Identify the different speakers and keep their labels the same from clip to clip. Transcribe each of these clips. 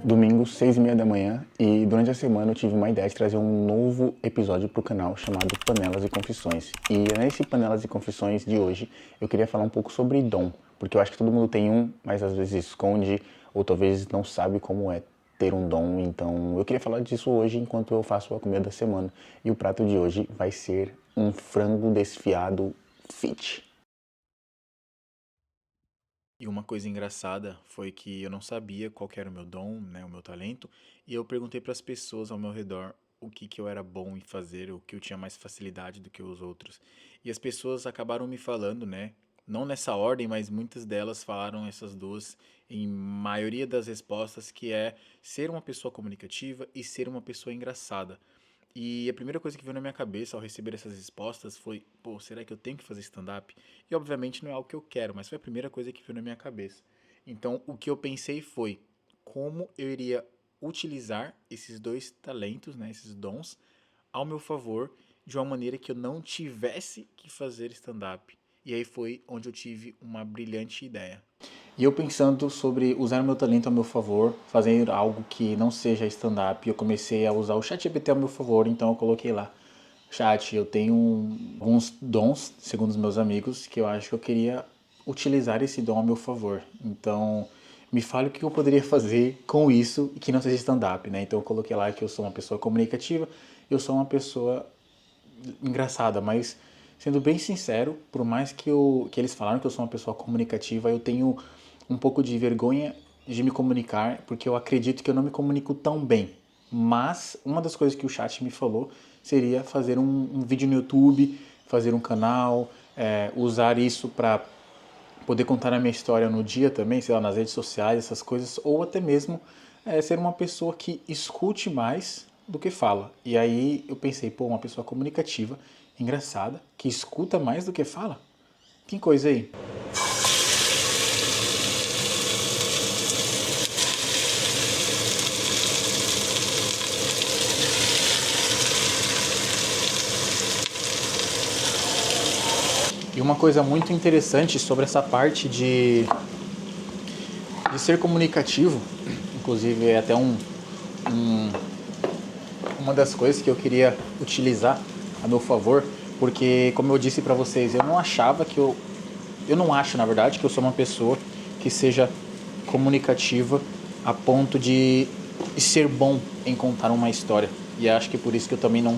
Speaker 1: Domingo, 6h30 da manhã, e durante a semana eu tive uma ideia de trazer um novo episódio para o canal chamado Panelas e Confissões. E nesse Panelas e Confissões de hoje eu queria falar um pouco sobre dom, porque eu acho que todo mundo tem um, mas às vezes esconde ou talvez não sabe como é ter um dom. Então eu queria falar disso hoje enquanto eu faço a comida da semana. E o prato de hoje vai ser um frango desfiado fit.
Speaker 2: E uma coisa engraçada foi que eu não sabia qual que era o meu dom, né, o meu talento, e eu perguntei para as pessoas ao meu redor o que que eu era bom em fazer, o que eu tinha mais facilidade do que os outros. E as pessoas acabaram me falando, né, não nessa ordem, mas muitas delas falaram essas duas em maioria das respostas, que é ser uma pessoa comunicativa e ser uma pessoa engraçada. E a primeira coisa que veio na minha cabeça ao receber essas respostas foi: pô, será que eu tenho que fazer stand-up? E obviamente não é algo que eu quero, mas foi a primeira coisa que veio na minha cabeça. Então o que eu pensei foi como eu iria utilizar esses dois talentos, né, esses dons, ao meu favor, de uma maneira que eu não tivesse que fazer stand-up. E aí foi onde eu tive uma brilhante ideia. E eu pensando sobre usar meu talento a meu favor, fazer algo que não seja stand-up, eu comecei a usar o ChatGPT a meu favor, então eu coloquei lá: Chat, eu tenho alguns dons, segundo os meus amigos, que eu acho que eu queria utilizar esse dom a meu favor. Então, me fale o que eu poderia fazer com isso e que não seja stand-up, né? Então eu coloquei lá que eu sou uma pessoa comunicativa, eu sou uma pessoa engraçada, mas sendo bem sincero, por mais que eles falaram que eu sou uma pessoa comunicativa, eu tenho um pouco de vergonha de me comunicar, porque eu acredito que eu não me comunico tão bem. Mas uma das coisas que o chat me falou seria fazer um vídeo no YouTube, fazer um canal, usar isso para poder contar a minha história no dia também, sei lá, nas redes sociais, essas coisas, ou até mesmo ser uma pessoa que escute mais do que fala. E aí eu pensei, pô, uma pessoa comunicativa, engraçada, que escuta mais do que fala? Que coisa aí. E uma coisa muito interessante sobre essa parte de ser comunicativo, inclusive é até uma das coisas que eu queria utilizar a meu favor, porque como eu disse para vocês, eu não achava que eu não acho, na verdade, que eu sou uma pessoa que seja comunicativa a ponto de ser bom em contar uma história. E acho que por isso que eu também não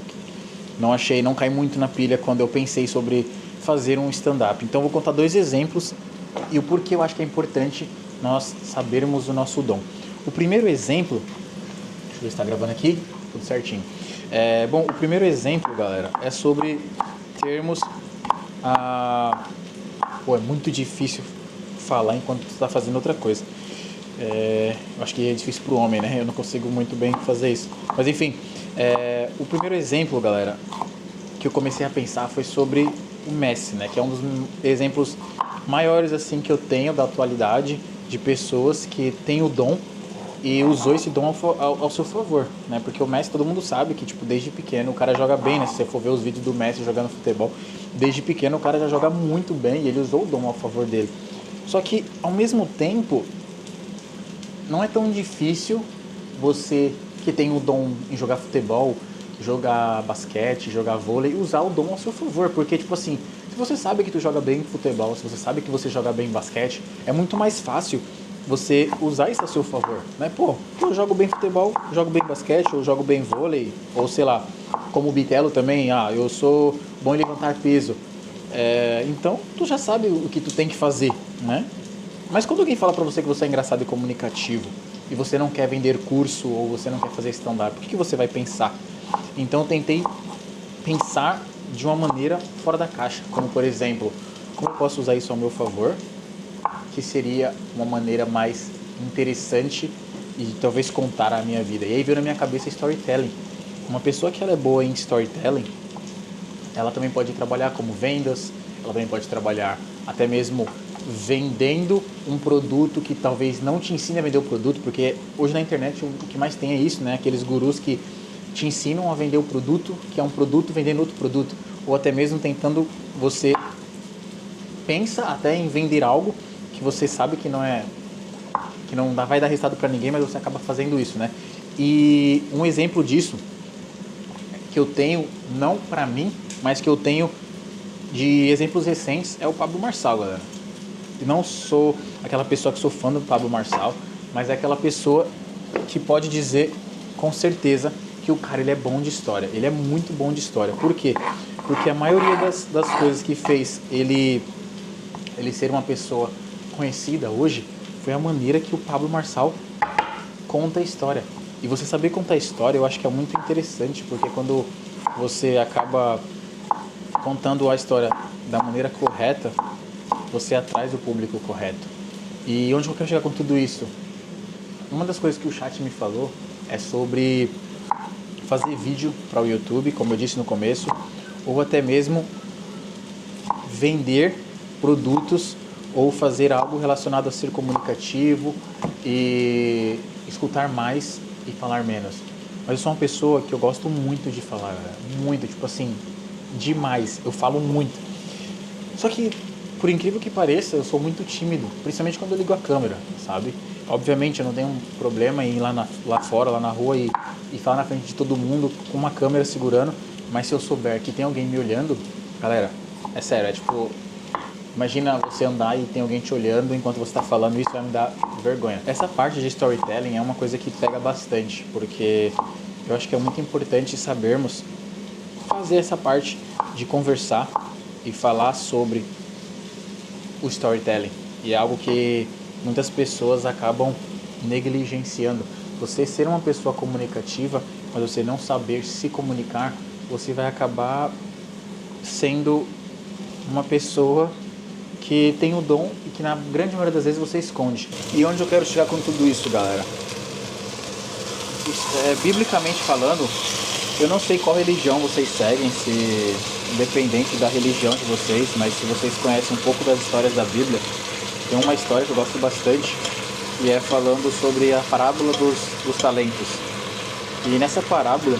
Speaker 2: caí muito na pilha quando eu pensei sobre fazer um stand-up. Então eu vou contar dois exemplos e o porquê eu acho que é importante nós sabermos o nosso dom. O primeiro exemplo, deixa eu ver se está gravando aqui, tudo certinho. Bom, o primeiro exemplo, galera, é sobre termos a... Pô, é muito difícil falar enquanto tu está fazendo outra coisa. Eu acho que é difícil pro homem, né? Eu não consigo muito bem fazer isso. Mas enfim, o primeiro exemplo, galera, que eu comecei a pensar foi sobre o Messi, né? Que é um dos exemplos maiores assim que eu tenho da atualidade de pessoas que têm o dom e usou esse dom ao seu favor, né? Porque o Messi, todo mundo sabe que, tipo, desde pequeno o cara joga bem, né? Se você for ver os vídeos do Messi jogando futebol, desde pequeno o cara já joga muito bem e ele usou o dom ao favor dele. Só que, ao mesmo tempo, não é tão difícil você que tem o dom em jogar futebol, jogar basquete, jogar vôlei, usar o dom ao seu favor, porque tipo assim, se você sabe que tu joga bem futebol, se você sabe que você joga bem basquete, é muito mais fácil você usar isso a seu favor, né? Pô, eu jogo bem futebol, jogo bem basquete, ou jogo bem vôlei, ou sei lá, como o Bitelo também, eu sou bom em levantar peso. Então, tu já sabe o que tu tem que fazer, né? Mas quando alguém fala pra você que você é engraçado e comunicativo e você não quer vender curso ou você não quer fazer stand-up, o que você vai pensar? Então eu tentei pensar de uma maneira fora da caixa, como por exemplo, como eu posso usar isso ao meu favor, que seria uma maneira mais interessante e talvez contar a minha vida. E aí veio na minha cabeça storytelling. Uma pessoa que ela é boa em storytelling, ela também pode trabalhar como vendas, ela também pode trabalhar até mesmo vendendo um produto que talvez não te ensine a vender o produto, porque hoje na internet o que mais tem é isso, né? Aqueles gurus que te ensinam a vender o produto, que é um produto vendendo outro produto, ou até mesmo tentando você pensa até em vender algo que você sabe que que não vai dar resultado para ninguém, mas você acaba fazendo isso, né? E um exemplo disso que eu tenho, não para mim, mas que eu tenho de exemplos recentes é o Pablo Marçal, galera. E não sou aquela pessoa que sou fã do Pablo Marçal, mas é aquela pessoa que pode dizer com certeza que o cara ele é bom de história. Ele é muito bom de história. Por quê? Porque a maioria das coisas que fez ele ser uma pessoa conhecida hoje foi a maneira que o Pablo Marçal conta a história. E você saber contar a história eu acho que é muito interessante, porque quando você acaba contando a história da maneira correta, você atrai o público correto. E onde eu quero chegar com tudo isso? Uma das coisas que o chat me falou é sobre fazer vídeo para o YouTube, como eu disse no começo, ou até mesmo vender produtos ou fazer algo relacionado a ser comunicativo e escutar mais e falar menos. Mas eu sou uma pessoa que eu gosto muito de falar, muito, tipo assim, demais. Eu falo muito. Só que, por incrível que pareça, eu sou muito tímido, principalmente quando eu ligo a câmera, sabe? Obviamente eu não tenho um problema em ir lá fora, lá na rua e falar na frente de todo mundo com uma câmera segurando, mas se eu souber que tem alguém me olhando, galera, é sério, é tipo, imagina você andar e tem alguém te olhando enquanto você está falando, isso vai me dar vergonha. Essa parte de storytelling é uma coisa que pega bastante, porque eu acho que é muito importante sabermos fazer essa parte de conversar e falar sobre o storytelling. E é algo que muitas pessoas acabam negligenciando. Você ser uma pessoa comunicativa, mas você não saber se comunicar, você vai acabar sendo uma pessoa que tem o dom e que na grande maioria das vezes você esconde. E onde eu quero chegar com tudo isso, galera? Biblicamente falando, eu não sei qual religião vocês seguem, se independente da religião de vocês, mas se vocês conhecem um pouco das histórias da Bíblia, tem uma história que eu gosto bastante, e é falando sobre a parábola dos talentos. E nessa parábola,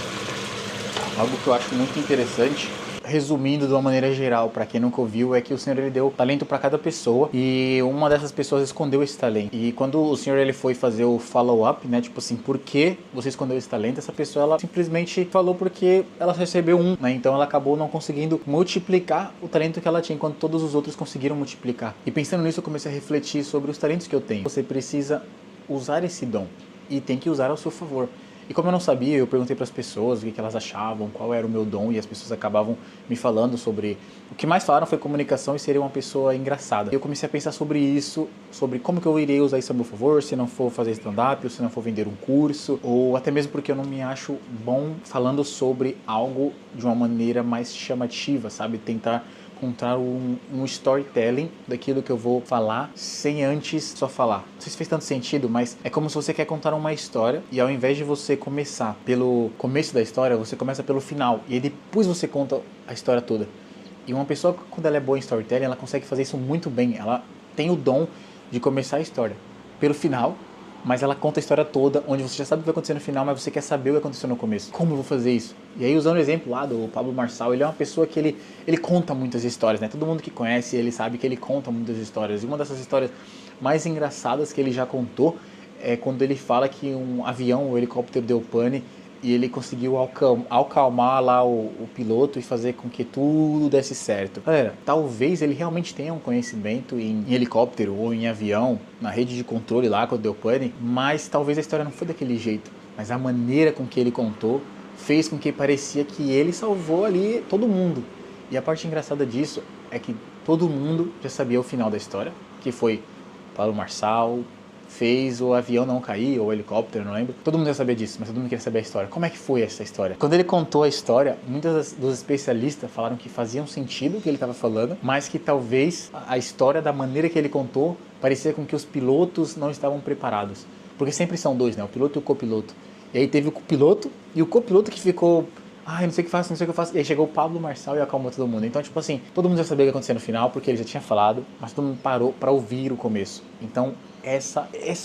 Speaker 2: algo que eu acho muito interessante, resumindo de uma maneira geral, para quem nunca ouviu, é que o Senhor ele deu talento para cada pessoa e uma dessas pessoas escondeu esse talento. E quando o Senhor ele foi fazer o follow-up, né, tipo assim, por que você escondeu esse talento? Essa pessoa ela simplesmente falou porque ela recebeu um, né? Então ela acabou não conseguindo multiplicar o talento que ela tinha, enquanto todos os outros conseguiram multiplicar. E pensando nisso, eu comecei a refletir sobre os talentos que eu tenho. Você precisa usar esse dom e tem que usar ao seu favor. E como eu não sabia, eu perguntei para as pessoas o que elas achavam, qual era o meu dom, e as pessoas acabavam me falando sobre... O que mais falaram foi comunicação e ser uma pessoa engraçada. Eu comecei a pensar sobre isso, sobre como que eu irei usar isso a meu favor, se não for fazer stand-up, ou se não for vender um curso, ou até mesmo porque eu não me acho bom falando sobre algo de uma maneira mais chamativa, sabe? Tentar encontrar um storytelling daquilo que eu vou falar sem antes só falar. Não sei se fez tanto sentido, mas é como se você quer contar uma história e ao invés de você começar pelo começo da história, você começa pelo final e aí depois você conta a história toda. E uma pessoa, quando ela é boa em storytelling, ela consegue fazer isso muito bem. Ela tem o dom de começar a história pelo final, mas ela conta a história toda, onde você já sabe o que vai acontecer no final, mas você quer saber o que aconteceu no começo. Como eu vou fazer isso? E aí, usando o exemplo lá do Pablo Marçal, ele é uma pessoa que ele conta muitas histórias, né? Todo mundo que conhece ele sabe que ele conta muitas histórias. E uma dessas histórias mais engraçadas que ele já contou é quando ele fala que um avião, um helicóptero deu pane e ele conseguiu acalmar lá o piloto e fazer com que tudo desse certo. Galera, talvez ele realmente tenha um conhecimento em helicóptero ou em avião, na rede de controle lá quando deu pane, mas talvez a história não foi daquele jeito. Mas a maneira com que ele contou fez com que parecia que ele salvou ali todo mundo. E a parte engraçada disso é que todo mundo já sabia o final da história, que foi Paulo Marçal fez o avião não cair, ou o helicóptero, não lembro. Todo mundo já sabia disso, mas todo mundo queria saber a história. Como é que foi essa história? Quando ele contou a história, muitos dos especialistas falaram que fazia um sentido o que ele estava falando, mas que talvez a história, da maneira que ele contou, parecia com que os pilotos não estavam preparados. Porque sempre são dois, né? O piloto e o copiloto. E aí teve o piloto e o copiloto que ficou... não sei o que faço, não sei o que eu faço. E aí chegou o Pablo Marçal e acalmou todo mundo. Então, tipo assim, todo mundo já sabia o que ia acontecer no final, porque ele já tinha falado, mas todo mundo parou para ouvir o começo. Então,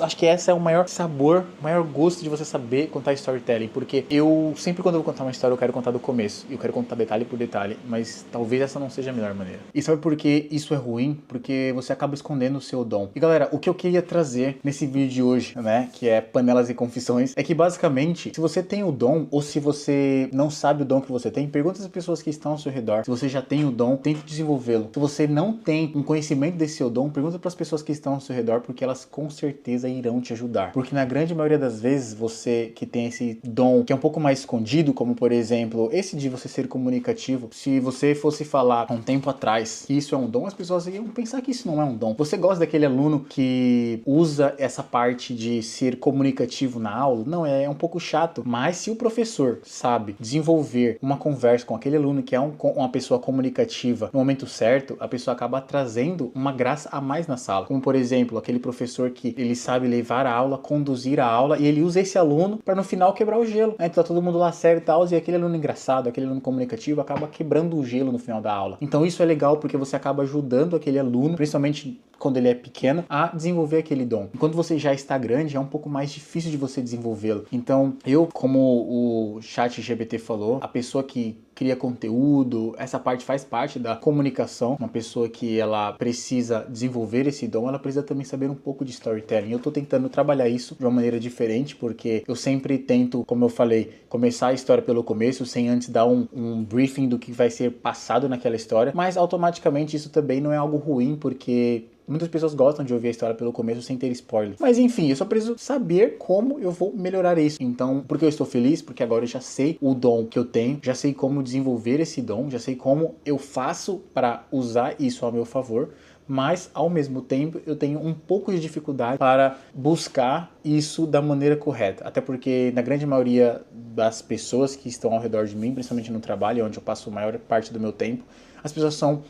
Speaker 2: acho que essa é o maior sabor, o maior gosto de você saber contar storytelling, porque eu sempre quando eu vou contar uma história eu quero contar do começo, eu quero contar detalhe por detalhe, mas talvez essa não seja a melhor maneira. E sabe por que isso é ruim? Porque você acaba escondendo o seu dom. E galera, o que eu queria trazer nesse vídeo de hoje, né, que é panelas e confissões, é que basicamente, se você tem o dom, ou se você não sabe o dom que você tem, pergunta às pessoas que estão ao seu redor. Se você já tem o dom, tente desenvolvê-lo. Se você não tem um conhecimento desse seu dom, pergunta para as pessoas que estão ao seu redor, porque elas com certeza irão te ajudar. Porque na grande maioria das vezes, você que tem esse dom que é um pouco mais escondido, como por exemplo, esse de você ser comunicativo, se você fosse falar há um tempo atrás que isso é um dom, as pessoas iam pensar que isso não é um dom. Você gosta daquele aluno que usa essa parte de ser comunicativo na aula? Não, é um pouco chato, mas se o professor sabe desenvolver uma conversa com aquele aluno que é uma pessoa comunicativa no momento certo, a pessoa acaba trazendo uma graça a mais na sala. Como por exemplo, aquele professor que ele sabe levar a aula, conduzir a aula, e ele usa esse aluno para no final quebrar o gelo. Então tá todo mundo lá sério e tal, e aquele aluno engraçado, aquele aluno comunicativo acaba quebrando o gelo no final da aula. Então isso é legal porque você acaba ajudando aquele aluno, principalmente quando ele é pequeno, a desenvolver aquele dom. Enquanto você já está grande, é um pouco mais difícil de você desenvolvê-lo. Então, eu, como o ChatGPT falou, a pessoa que cria conteúdo, essa parte faz parte da comunicação. Uma pessoa que ela precisa desenvolver esse dom, ela precisa também saber um pouco de storytelling. Eu tô tentando trabalhar isso de uma maneira diferente, porque eu sempre tento, como eu falei, começar a história pelo começo, sem antes dar um briefing do que vai ser passado naquela história, mas automaticamente isso também não é algo ruim, porque muitas pessoas gostam de ouvir a história pelo começo sem ter spoiler. Mas enfim, eu só preciso saber como eu vou melhorar isso. Então, porque eu estou feliz? Porque agora eu já sei o dom que eu tenho, já sei como desenvolver esse dom, já sei como eu faço para usar isso ao meu favor. Mas, ao mesmo tempo, eu tenho um pouco de dificuldade para buscar isso da maneira correta. Até porque, na grande maioria das pessoas que estão ao redor de mim, principalmente no trabalho, onde eu passo a maior parte do meu tempo, as pessoas são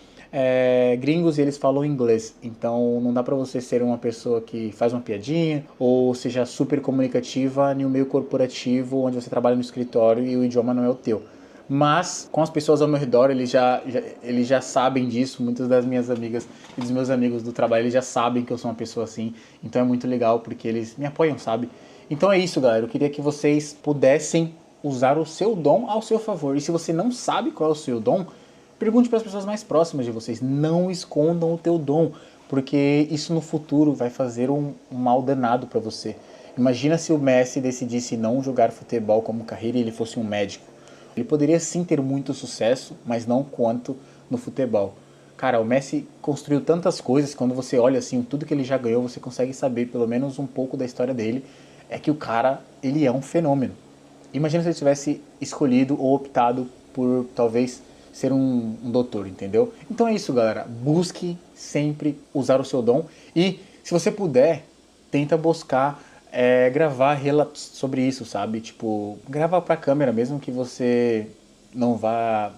Speaker 2: gringos e eles falam inglês, então não dá pra você ser uma pessoa que faz uma piadinha ou seja super comunicativa em um meio corporativo onde você trabalha no escritório e o idioma não é o teu. Mas com as pessoas ao meu redor, eles já sabem disso. Muitas das minhas amigas e dos meus amigos do trabalho, eles já sabem que eu sou uma pessoa assim. Então é muito legal porque eles me apoiam, sabe? Então é isso, galera. Eu queria que vocês pudessem usar o seu dom ao seu favor. E se você não sabe qual é o seu dom, pergunte para as pessoas mais próximas de vocês. Não escondam o teu dom, porque isso no futuro vai fazer um mal danado para você. Imagina se o Messi decidisse não jogar futebol como carreira e ele fosse um médico. Ele poderia sim ter muito sucesso, mas não quanto no futebol. Cara, o Messi construiu tantas coisas, quando você olha assim, tudo que ele já ganhou, você consegue saber pelo menos um pouco da história dele. É que o cara, ele é um fenômeno. Imagina se ele tivesse escolhido ou optado por talvez ser um doutor, entendeu? Então é isso, galera. Busque sempre usar o seu dom e, se você puder, tenta buscar gravar relatos sobre isso, sabe? Tipo, gravar pra câmera, mesmo que você não vá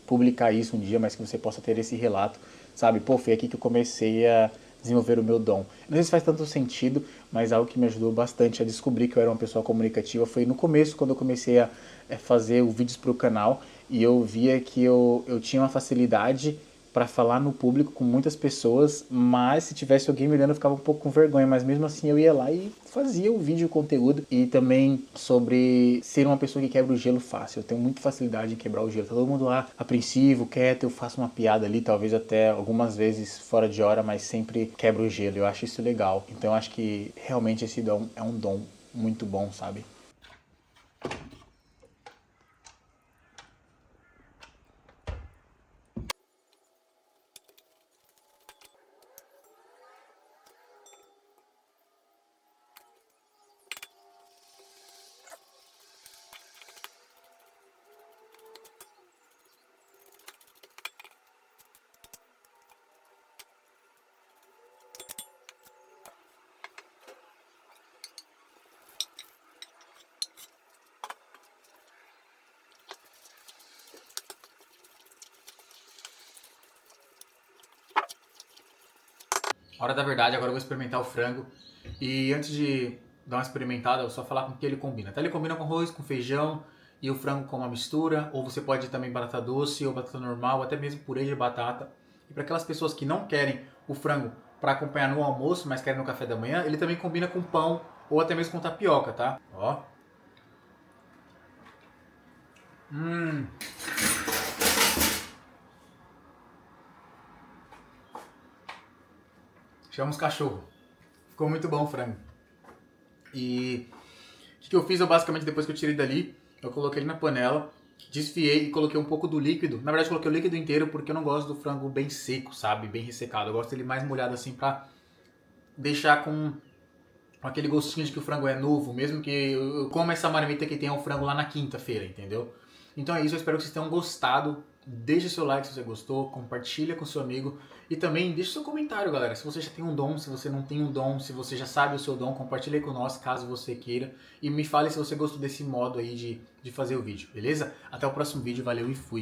Speaker 2: publicar isso um dia, mas que você possa ter esse relato, sabe? Pô, foi aqui que eu comecei a desenvolver o meu dom. Não sei se faz tanto sentido, mas algo que me ajudou bastante a descobrir que eu era uma pessoa comunicativa foi no começo, quando eu comecei a fazer vídeos para o canal e eu via que eu tinha uma facilidade para falar no público com muitas pessoas, mas se tivesse alguém me olhando eu ficava um pouco com vergonha, mas mesmo assim eu ia lá e fazia o vídeo, o conteúdo. E também sobre ser uma pessoa que quebra o gelo fácil. Eu tenho muita facilidade em quebrar o gelo. Tá todo mundo lá apreensivo, quieto, eu faço uma piada ali, talvez até algumas vezes fora de hora, mas sempre quebro o gelo. Eu acho isso legal. Então eu acho que realmente esse dom é um dom muito bom, sabe? Hora da verdade, agora eu vou experimentar o frango. E antes de dar uma experimentada, eu vou só falar com o que ele combina. Tá? Ele combina com arroz, com feijão e o frango com uma mistura. Ou você pode também batata doce ou batata normal, até mesmo purê de batata. E para aquelas pessoas que não querem o frango para acompanhar no almoço, mas querem no café da manhã, ele também combina com pão ou até mesmo com tapioca, tá? Ó. Chama os cachorros. Ficou muito bom o frango. E o que eu fiz? Eu basicamente, depois que eu tirei dali, eu coloquei ele na panela, desfiei e coloquei um pouco do líquido. Na verdade, eu coloquei o líquido inteiro porque eu não gosto do frango bem seco, sabe? Bem ressecado. Eu gosto dele mais molhado assim pra deixar com aquele gostinho de que o frango é novo, mesmo que eu coma essa marmita que tem o frango lá na quinta-feira, entendeu? Então é isso, eu espero que vocês tenham gostado. Deixe seu like se você gostou, compartilha com seu amigo e também deixe seu comentário, galera. Se você já tem um dom, se você não tem um dom, se você já sabe o seu dom, compartilha com nós caso você queira e me fale se você gostou desse modo aí de fazer o vídeo, beleza? Até o próximo vídeo, valeu e fui!